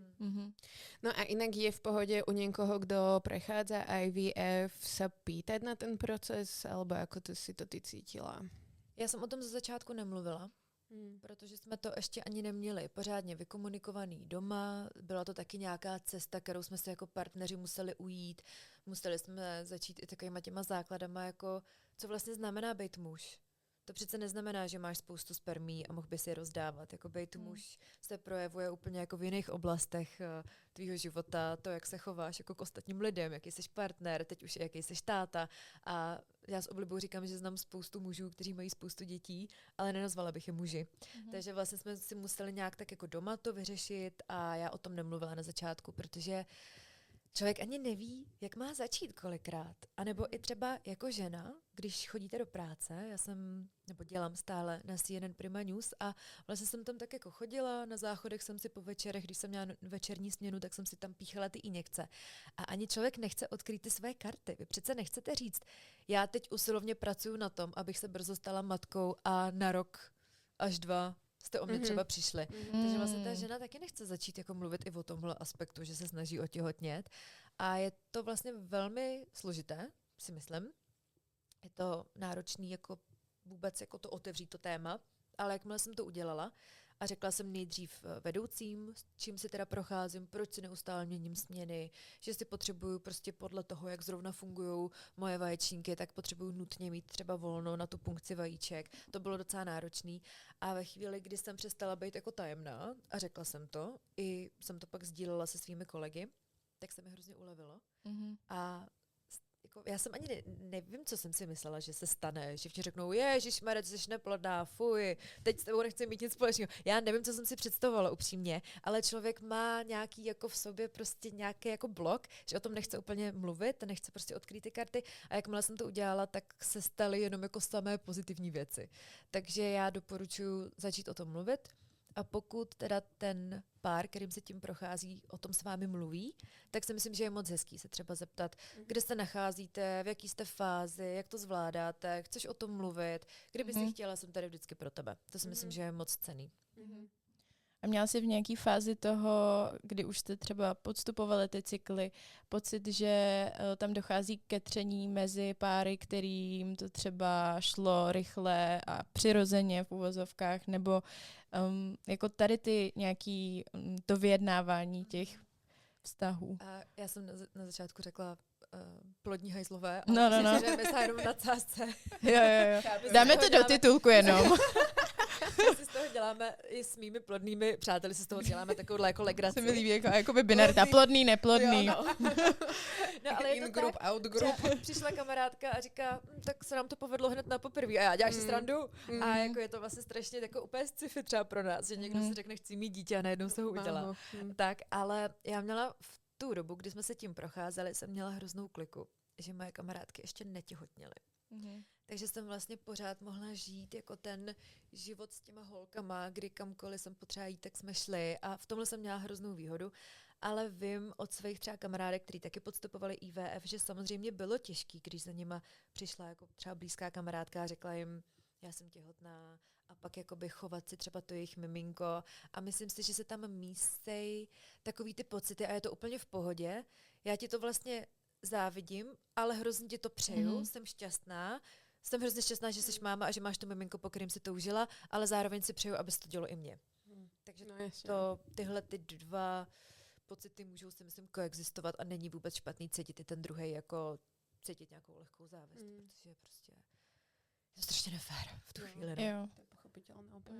No a inak je v pohode u niekoho, kto prechádza IVF sa pýtať na ten proces, alebo ako to si to ty cítila? Já jsem o tom ze začátku nemluvila, protože jsme to ještě ani neměli pořádně vykomunikovaný doma. Byla to taky nějaká cesta, kterou jsme si jako partneři museli ujít. Museli jsme začít i takovýma těma základama, jako co vlastně znamená být muž. To přece neznamená, že máš spoustu spermí a mohl bys je rozdávat. Jako být muž se projevuje úplně jako v jiných oblastech tvýho života, to, jak se chováš jako k ostatním lidem, jaký jsi partner, teď už jaký jsi táta. A já s oblibou říkám, že znám spoustu mužů, kteří mají spoustu dětí, ale nenazvala bych je muži. Takže vlastně jsme si museli nějak tak jako doma to vyřešit a já o tom nemluvila na začátku, protože člověk ani neví, jak má začít kolikrát. A nebo i třeba jako žena, když chodíte do práce, nebo dělám stále na CNN Prima News a vlastně jsem tam tak jako chodila, na záchodech jsem si po večerech, když jsem měla večerní směnu, tak jsem si tam píchala ty injekce. A ani člověk nechce odkrýt ty své karty. Vy přece nechcete říct, já teď usilovně pracuju na tom, abych se brzo stala matkou a na rok až 2 jste o mě třeba přišli. Takže vlastně ta žena taky nechce začít jako mluvit i o tomhle aspektu, že se snaží otěhotnět. A je to vlastně velmi složité, si myslím. Je to náročný jako vůbec jako to otevřít to téma, ale jakmile jsem to udělala a řekla jsem nejdřív vedoucím, s čím si teda procházím, proč si neustále měním směny, že si potřebuju prostě podle toho, jak zrovna fungují moje vaječníky, tak potřebuju nutně mít třeba volno na tu punkci vajíček. To bylo docela náročný. A ve chvíli, kdy jsem přestala být jako tajemná a řekla jsem to, i jsem to pak sdílela se svými kolegy, tak se mi hrozně ulevilo. A jako, já jsem ani nevím, co jsem si myslela, že se stane, že všichni řeknou, ježišmarec, jsi neplodná, fuj, teď s tebou nechci mít nic společného. Já nevím, co jsem si představovala upřímně, ale člověk má nějaký jako v sobě prostě nějaký jako blok, že o tom nechce úplně mluvit, nechce prostě odkrýt ty karty a jakmile jsem to udělala, tak se staly jenom jako samé pozitivní věci. Takže já doporučuji začít o tom mluvit. A pokud teda ten pár, kterým se tím prochází, o tom s vámi mluví, tak si myslím, že je moc hezký se třeba zeptat, kde se nacházíte, v jaký jste fázi, jak to zvládáte, chceš o tom mluvit, kdyby si chtěla, jsem tady vždycky pro tebe. To si myslím, že je moc cenný. A měla jsi v nějaké fázi toho, kdy už jste třeba podstupovali ty cykly, pocit, že tam dochází ke tření mezi páry, kterým to třeba šlo rychle a přirozeně v uvozovkách, nebo jako tady ty nějaký to vyjednávání těch vztahů? A já jsem na začátku řekla plodní hajzlové, No. myslím, že myslím jenom na cásce. Jo. Dáme to do titulku jenom. Si z toho děláme i s mými plodnými přáteli, si z toho děláme takovouhle jako legraci. Se mi líbí jakoby binarita, plodný, neplodný. Jo, no ale je In to group, tak, out group. třeba přišla kamarádka a říká, tak se nám to povedlo hned na poprvé a já děláš si srandu a jako je to vlastně strašně jako úplně sci-fi třeba pro nás, že někdo si řekne, chci mít dítě a najednou se ho udělá. Tak, ale já měla v tu dobu, kdy jsme se tím procházeli, jsem měla hroznou kliku, že moje kamarádky ještě netěhotněly. Takže jsem vlastně pořád mohla žít jako ten život s těma holkama, kdy kamkoliv jsem potřeba jít, tak jsme šli a v tomhle jsem měla hroznou výhodu. Ale vím od svých třeba kamarádek, který taky podstupovali IVF, že samozřejmě bylo těžký, když za nima přišla jako třeba blízká kamarádka a řekla jim, já jsem těhotná a pak jakoby chovat si třeba to jejich miminko a myslím si, že se tam mísej takový ty pocity a je to úplně v pohodě. Já ti to vlastně závidím, ale hrozně ti to přeju, jsem šťastná. Jsem hrozně šťastná, že jsi máma a že máš to miminko, po kterým si toužila, ale zároveň si přeju, aby se to dělo i mně. Takže tyhle ty dva pocity můžou si myslím koexistovat a není vůbec špatný cítit i ten druhej jako cítit nějakou lehkou závist, protože prostě je to strašně nefér v tu chvíli. No. Jo.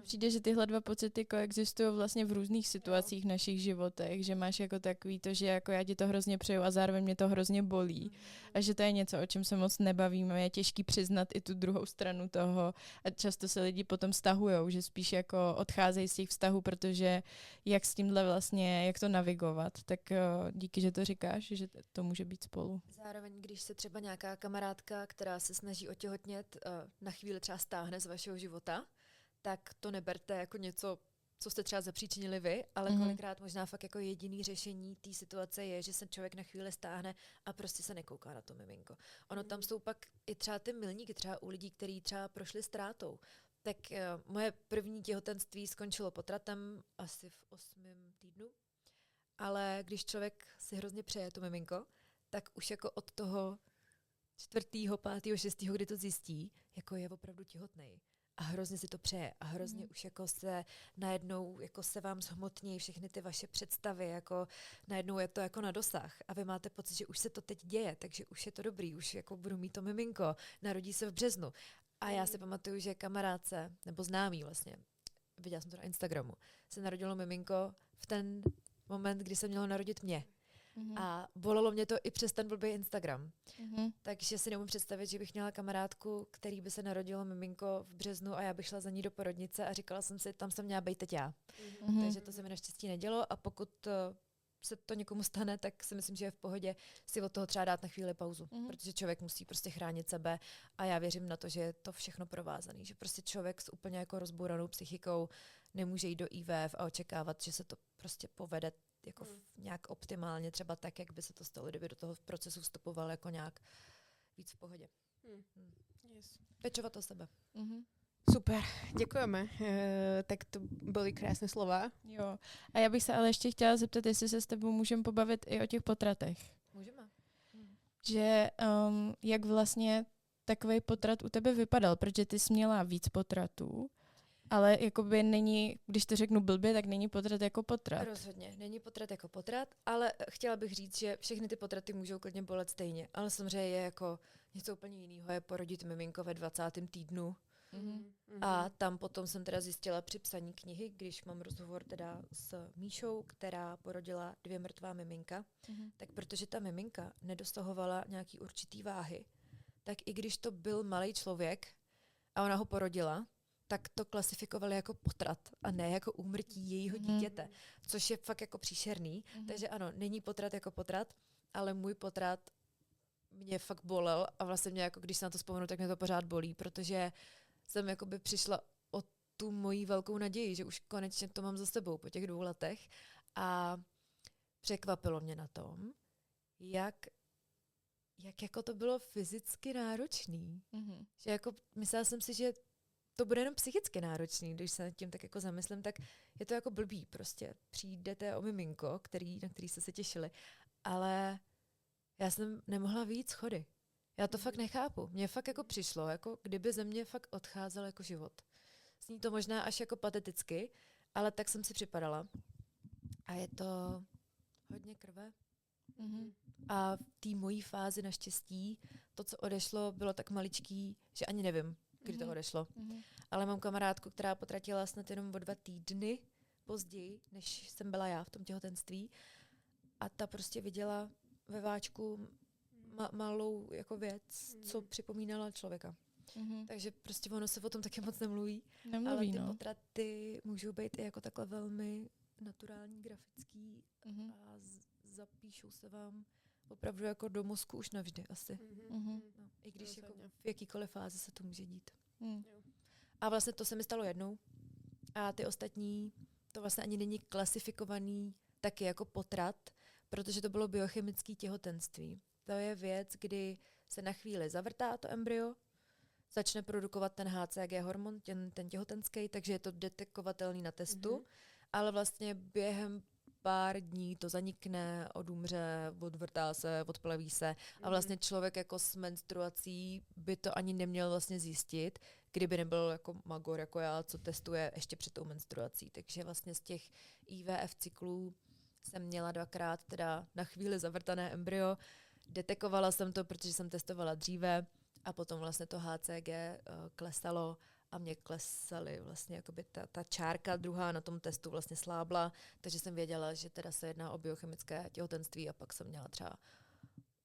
Přijde, že tyhle dva pocity koexistují vlastně v různých situacích v našich životech, že máš jako takový to, že jako já ti to hrozně přeju a zároveň mě to hrozně bolí a že to je něco, o čem se moc nebavíme, je těžký přiznat i tu druhou stranu toho a často se lidi potom stahujou, že spíš jako odcházejí z těch vztahů, protože jak s tímhle vlastně, jak to navigovat, tak díky, že to říkáš, že to může být spolu. Zároveň, když se třeba nějaká kamarádka, která se snaží otěhotnět, na chvíli třeba stáhne z vašeho života, tak to neberte jako něco, co jste třeba zapříčinili vy, ale kolikrát možná fakt jako jediný řešení té situace je, že se člověk na chvíli stáhne a prostě se nekouká na to miminko. Ono tam jsou pak i třeba ty milníky, třeba u lidí, kteří třeba prošli ztrátou. Tak moje první těhotenství skončilo potratem asi v 8. týdnu, ale když člověk si hrozně přeje to miminko, tak už jako od toho 4., 5., 6., kdy to zjistí, jako je opravdu těhotnej. A hrozně si to přeje a hrozně už jako se najednou jako se vám zhmotní všechny ty vaše představy, jako najednou je to jako na dosah a vy máte pocit, že už se to teď děje, takže už je to dobrý, už jako budu mít to miminko, narodí se v březnu. A já si pamatuju, že kamarádce, nebo známý vlastně, viděla jsem to na Instagramu, se narodilo miminko v ten moment, kdy se mělo narodit mě. A bolelo mě to i přes ten blbý Instagram. Takže si nemůžu představit, že bych měla kamarádku, který by se narodilo miminko v březnu a já bych šla za ní do porodnice a říkala jsem si, tam jsem měla být teď já. Takže to se mi naštěstí nedělo a pokud se to někomu stane, tak si myslím, že je v pohodě si od toho třeba dát na chvíli pauzu, protože člověk musí prostě chránit sebe a já věřím na to, že je to všechno provázané, že prostě člověk s úplně jako rozbouranou psychikou nemůže jít do IVF a očekávat, že se to prostě povede jako nějak optimálně, třeba tak, jak by se to stalo, kdyby do toho procesu vstupoval jako nějak víc v pohodě. Yes. Pečovat o sebe. Super, děkujeme. Tak to byly krásné slova. Jo. A já bych se ale ještě chtěla zeptat, jestli se s tebou můžeme pobavit i o těch potratech. Můžeme. Že jak vlastně takový potrat u tebe vypadal, protože ty jsi měla víc potratů, ale jakoby není, když to řeknu blbě, tak není potrat jako potrat. Rozhodně, není potrat jako potrat, ale chtěla bych říct, že všechny ty potraty můžou klidně bolet stejně, ale samozřejmě je jako něco úplně jiného, je porodit miminko ve 20. týdnu. A tam potom jsem teda zjistila při psaní knihy, když mám rozhovor teda s Míšou, která porodila 2 mrtvá miminka, tak protože ta miminka nedosahovala nějaký určitý váhy, tak i když to byl malý člověk a ona ho porodila, tak to klasifikovali jako potrat a ne jako úmrtí jejího dítěte, což je fakt jako příšerný. Takže ano, není potrat jako potrat, ale můj potrat mě fakt bolel a vlastně mě jako, když se na to vzpomenu, tak mě to pořád bolí, protože jsem jakoby přišla o tu moji velkou naději, že už konečně to mám za sebou po těch 2 letech a překvapilo mě na tom, jak jako to bylo fyzicky náročný. Že jako myslela jsem si, že to bude jenom psychicky náročný, když se nad tím tak jako zamyslím, tak je to jako blbý prostě. Přijdete o miminko, na který jste se těšili, ale já jsem nemohla vyjít schody. Já to fakt nechápu. Mně fakt jako přišlo, jako kdyby ze mě fakt odcházel jako život. Zní to možná až jako pateticky, ale tak jsem si připadala. A je to hodně krve. A v té mojí fázi naštěstí to, co odešlo, bylo tak maličký, že ani nevím. kdy to Mhm. odešlo. Mhm. Ale mám kamarádku, která potratila snad jenom o 2 týdny později, než jsem byla já v tom těhotenství. A ta prostě viděla ve váčku malou jako věc, co připomínala člověka. Mhm. Takže prostě ono se o tom taky moc nemluví. Ale Nemluví, ty no. potraty můžou být i jako takhle velmi naturální, grafický Mhm. a zapíšou se vám opravdu jako do mozku už navždy asi. Mhm. No, I když jako Rozhodně. v jakýkoliv fázi se to může dít. Mhm. A vlastně to se mi stalo jednou. A ty ostatní, to vlastně ani není klasifikovaný taky jako potrat, protože to bylo biochemické těhotenství. To je věc, kdy se na chvíli zavrtá to embryo, začne produkovat ten HCG hormon, ten těhotenský, takže je to detekovatelný na testu, ale vlastně během pár dní to zanikne, odumře, odvrtá se, odplaví se a vlastně člověk jako s menstruací by to ani neměl vlastně zjistit, kdyby nebyl jako magor jako já, co testuje ještě před tou menstruací. Takže vlastně z těch IVF cyklů jsem měla 2krát teda na chvíli zavrtané embryo, detekovala jsem to, protože jsem testovala dříve a potom vlastně to HCG klesalo a mě klesaly vlastně jakoby ta čárka druhá na tom testu vlastně slábla, takže jsem věděla, že teda se jedná o biochemické těhotenství a pak jsem měla třeba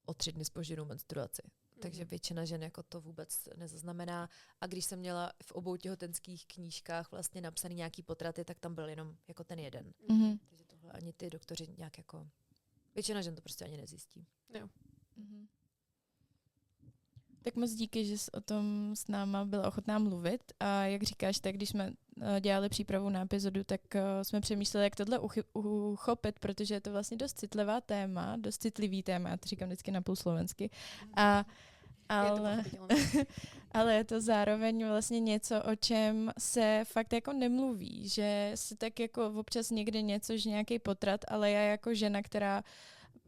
o 3 dny zpožděnou menstruaci. Takže většina žen jako to vůbec nezaznamená. A když jsem měla v obou těhotenských knížkách vlastně napsaný nějaký potraty, tak tam byl jenom jako ten jeden. Mhm. Takže tohle ani ty doktoři nějak jako... Většina žen to prostě ani nezjistí. Mhm. Tak moc díky, že jsi o tom s náma byla ochotná mluvit. A jak říkáš, tak když jsme dělali přípravu na epizodu, tak jsme přemýšleli, jak tohle uchopit, protože je to vlastně dost citlivá téma, dost citlivý téma, já to říkám vždycky napůl slovensky. Ale je to zároveň vlastně něco, o čem se fakt jako nemluví, že se tak jako občas někde něco, že nějaký potrat, ale já jako žena, která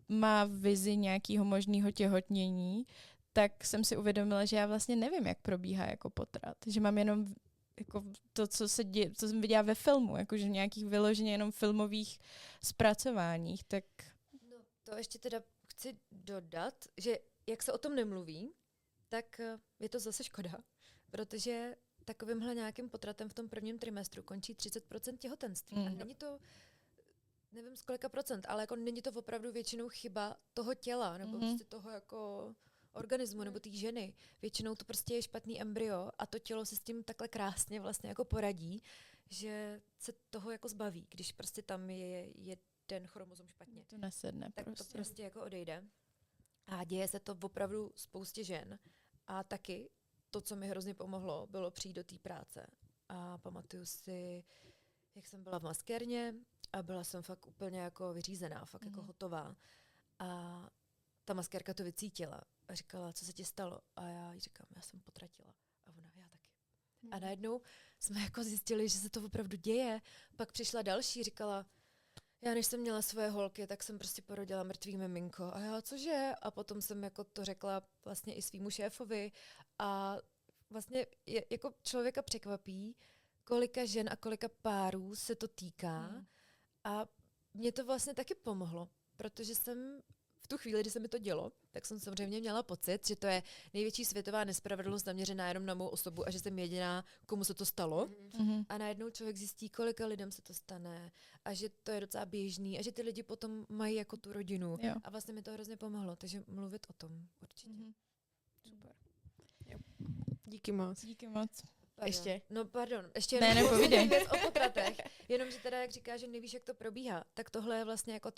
má vizi nějakého možného těhotnění, tak jsem si uvědomila, že já vlastně nevím, jak probíhá jako potrat. Že mám jenom jako to, co jsem viděla ve filmu, jakože v nějakých vyloženě jenom filmových zpracováních, tak... No, to ještě teda chci dodat, že jak se o tom nemluví, tak je to zase škoda, protože takovýmhle nějakým potratem v tom prvním trimestru končí 30% těhotenství. A není to, nevím z kolika procent, ale jako není to opravdu většinou chyba toho těla, nebo prostě toho jako organismu, nebo té ženy. Většinou to prostě je špatný embryo a to tělo se s tím takhle krásně vlastně jako poradí, že se toho jako zbaví, když prostě tam je jeden chromozom špatně. To nesedne Tak prostě. to prostě jako odejde. A děje se to opravdu spoustě žen. A taky to, co mi hrozně pomohlo, bylo přijít do té práce. A pamatuju si, jak jsem byla v maskérně a byla jsem fakt úplně jako vyřízená, fakt jako hotová. A ta maskérka to vycítila a říkala, co se ti stalo? A já jí říkám, já jsem potratila. A ona, já taky. A najednou jsme jako zjistili, že se to opravdu děje. Pak přišla další, říkala, já než jsem měla svoje holky, tak jsem prostě porodila mrtvý miminko. A já, cože? A potom jsem jako to řekla vlastně i svýmu šéfovi. A vlastně jako člověka překvapí, kolika žen a kolika párů se to týká. A mě to vlastně taky pomohlo, protože jsem v tu chvíli, kdy se mi to dělo, tak jsem samozřejmě měla pocit, že to je největší světová nespravedlnost zaměřená jenom na mou osobu a že jsem jediná, komu se to stalo. A najednou člověk zjistí, kolika lidem se to stane a že to je docela běžný a že ty lidi potom mají jako tu rodinu. Jo. A vlastně mi to hrozně pomohlo, takže mluvit o tom určitě. Super. Díky moc. Díky moc. Pardon. Ještě? No pardon, ještě Ne, jenom nepovídej. věc o potratech. Jenomže teda, jak říká, že nevíš, jak to probíhá, tak tohle je vlastně jako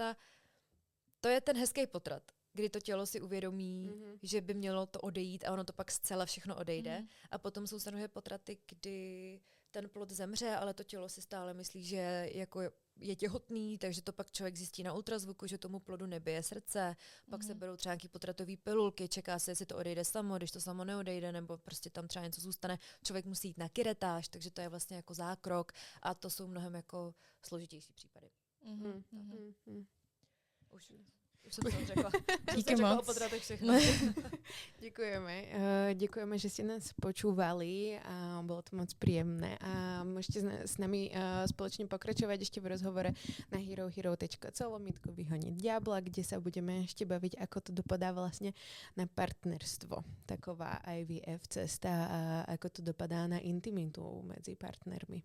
to je ten hezký potrat, kdy to tělo si uvědomí, že by mělo to odejít a ono to pak zcela všechno odejde. A potom jsou samozřejmě potraty, kdy ten plod zemře, ale to tělo si stále myslí, že jako je těhotný, takže to pak člověk zjistí na ultrazvuku, že tomu plodu nebije srdce, pak se berou třeba nějaký potratové pilulky, čeká se, jestli to odejde samo, když to samo neodejde, nebo prostě tam třeba něco zůstane, člověk musí jít na kiretáž, takže to je vlastně jako zákrok a to jsou mnohem jako složitější případy. Už. Už jsem to řekla. Díky O moc. potratech všechno. Děkujeme. Děkujeme, že ste nás počúvali a bolo to moc príjemné. A môžete s nami spoločne pokračovať ešte v rozhovore na herohero.co/vyhoniť diabla, kde sa budeme ešte baviť, ako to dopadá vlastne na partnerstvo. Taková IVF cesta a ako to dopadá na intimitu medzi partnermi.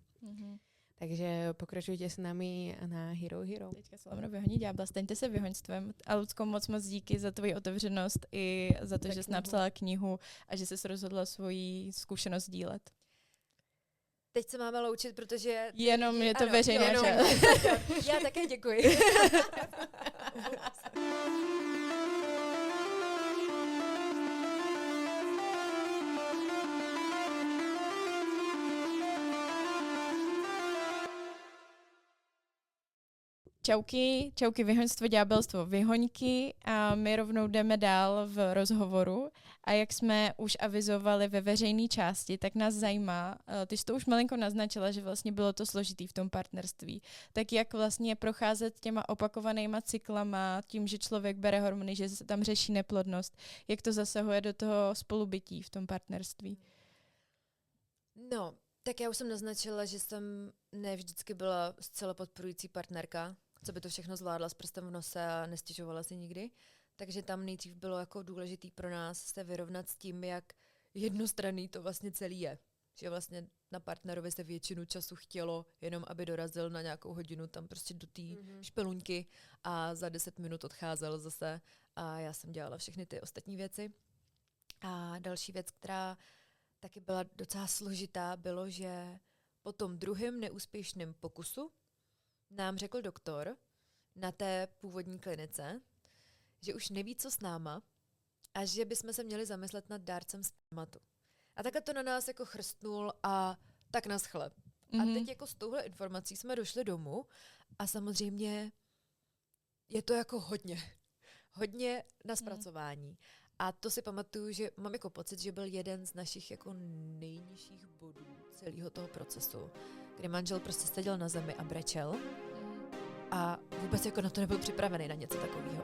Takže pokračujte s námi na Hero Hero. Teďka se vyhoní ďábla, staňte se vyhoňstvem. A Lucko, moc díky za tvoji otevřenost i za to, že jsi napsala knihu a že jsi rozhodla svoji zkušenost dílet. Teď se máme loučit, protože... Jenom je to ano, veřejná jo, část. Já také děkuji. Čauky, vyhoňstvo, ďábelstvo, vyhoňky a my rovnou jdeme dál v rozhovoru a jak jsme už avizovali ve veřejné části, tak nás zajímá, ty jsi to už malinko naznačila, že vlastně bylo to složitý v tom partnerství, tak jak vlastně procházet těma opakovanýma cyklama, tím, že člověk bere hormony, že se tam řeší neplodnost, jak to zasahuje do toho spolubytí v tom partnerství? No, tak já už jsem naznačila, že jsem ne vždycky byla zcela podporující partnerka, co by to všechno zvládla s prstem v nose a nestěžovala si nikdy. Takže tam nejdřív bylo jako důležitý pro nás se vyrovnat s tím, jak jednostranný to vlastně celý je. Že vlastně na partnerovi se většinu času chtělo jenom, aby dorazil na nějakou hodinu tam prostě do té špeluňky a za 10 minut odcházel zase a já jsem dělala všechny ty ostatní věci. A další věc, která taky byla docela složitá, bylo, že po tom druhém neúspěšném pokusu nám řekl doktor na té původní klinice, že už neví, co s náma a že bychom se měli zamyslet nad dárcem spermatu. A takhle to na nás jako chrstnul a tak naschle. A teď jako s touhle informací jsme došli domů a samozřejmě je to jako hodně na zpracování. A to si pamatuju, že mám jako pocit, že byl jeden z našich jako nejnižších bodů celého toho procesu, kdy manžel prostě seděl na zemi a brečel a vůbec jako na to nebyl připravený na něco takového.